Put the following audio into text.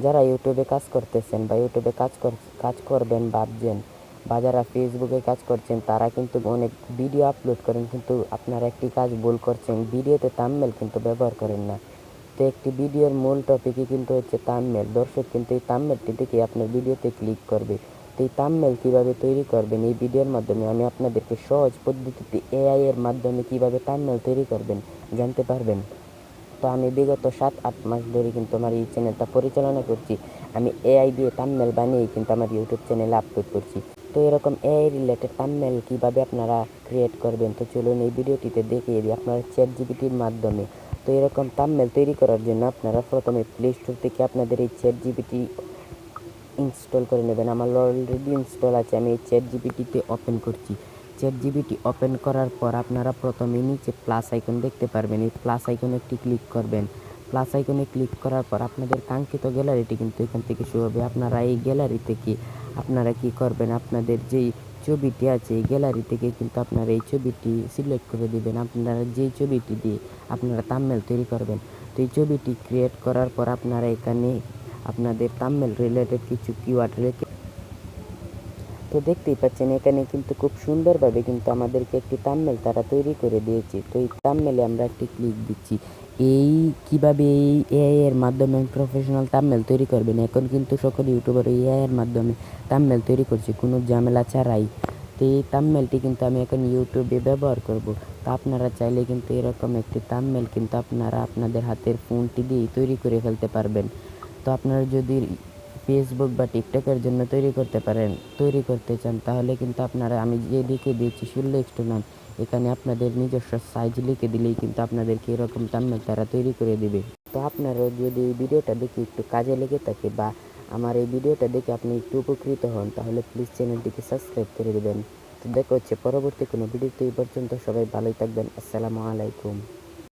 যারা ইউটিউবে কাজ করতেছেন বা ইউটিউবে কাজ করবেন ভাবছেন, বা যারা ফেসবুকে কাজ করছেন, তারা কিন্তু অনেক ভিডিও আপলোড করেন, কিন্তু আপনারা একটি কাজ ভুল করছেন, ভিডিওতে থাম্বনেল কিন্তু ব্যবহার করেন না। তো একটি ভিডিওর মূল টপিকই কিন্তু হচ্ছে থাম্বনেল। দর্শক কিন্তু এই থাম্বনেলটি দেখে আপনার ভিডিওতে ক্লিক করবে। তো এই থাম্বনেল কীভাবে তৈরি করবেন, এই ভিডিওর মাধ্যমে আমি আপনাদেরকে সহজ পদ্ধতিতে এআই এর মাধ্যমে কীভাবে থাম্বনেল তৈরি করবেন জানতে পারবেন। তো আমি বিগত 7-8 মাস ধরে কিন্তু আমার এই চ্যানেলটা পরিচালনা করছি। আমি এআই দিয়ে থাম্বনেল বানিয়েই কিন্তু আমার ইউটিউব চ্যানেলে আপলোড করছি। তো এরকম এআই রিলেটেড থাম্বনেল কীভাবে আপনারা ক্রিয়েট করবেন, তো চলুন এই ভিডিওটিতে দেখিয়ে দিই আপনারা চ্যাটজিপিটির মাধ্যমে। তো এরকম থাম্বনেল তৈরি করার জন্য আপনারা প্রথমে প্লে স্টোর থেকে আপনাদের এই চ্যাটজিপিটি ইনস্টল করে নেবেন। আমার অলরেডি ইনস্টল আছে, আমি এই চ্যাটজিপিটিতে ওপেন করছি। চ্যাটজিপিটি ওপেন করার পর আপনারা প্রথমে নিচে প্লাস আইকন দেখতে পারবেন, এই প্লাস আইকনে একটি ক্লিক করবেন। প্লাস আইকনে ক্লিক করার পর আপনাদের কাঙ্ক্ষিত গ্যালারিটি কিন্তু এখান থেকে শুরু হবে। আপনারা এই গ্যালারি থেকে আপনারা কি করবেন, আপনাদের যেই ছবিটি আছে এই গ্যালারি থেকে কিন্তু আপনারা এই ছবিটি সিলেক্ট করে দিবেন, আপনারা যেই ছবিটি দিয়ে আপনারা থাম্বনেল তৈরি করবেন। তো এই ছবিটি ক্রিয়েট করার পর আপনারা এখানে আপনাদের থাম্বনেল রিলেটেড কিছু কিওয়ার্ড রেখে, তো দেখতেই পাচ্ছেন এখানে কিন্তু খুব সুন্দরভাবে কিন্তু আমাদেরকে একটি থাম্বনেল তারা তৈরি করে দিয়েছে। তো এই থাম্বনেলে আমরা একটি ক্লিক দিচ্ছি। এই কিভাবে এই এআই এর মাধ্যমে প্রফেশনাল থাম্বনেল তৈরি করবেন, এখন কিন্তু সকল ইউটিউবার এআই এর মাধ্যমে থাম্বনেল তৈরি করছে কোনো ঝামেলা ছাড়াই। তো এই থাম্বনেলটি কিন্তু আমি এখন ইউটিউবে ব্যবহার করব। তো আপনারা চাইলে কিন্তু এরকম একটি থাম্বনেল কিন্তু আপনারা আপনাদের হাতের ফোনটি দিয়েই তৈরি করে ফেলতে পারবেন। তো আপনারা যদি ফেসবুক বা টিকটকের জন্য তৈরি করতে চান, তাহলে কিন্তু আপনারা আমি যে লিখে দিয়েছি সুলেখ নাম, এখানে আপনাদের নিজস্ব সাইজ লিখে দিলেই কিন্তু আপনাদেরকে এরকম থাম্বনেল তারা তৈরি করে দিবে। তো আপনারাও যদি এই ভিডিওটা দেখে একটু কাজে লেগে থাকে বা আমার এই ভিডিওটা দেখে আপনি একটু উপকৃত হন, তাহলে প্লিজ চ্যানেলটিকে সাবস্ক্রাইব করে দেবেন। তো দেখা হচ্ছে পরবর্তী কোনো ভিডিওতে। এই পর্যন্ত সবাই ভালোই থাকবেন। আসসালামু আলাইকুম।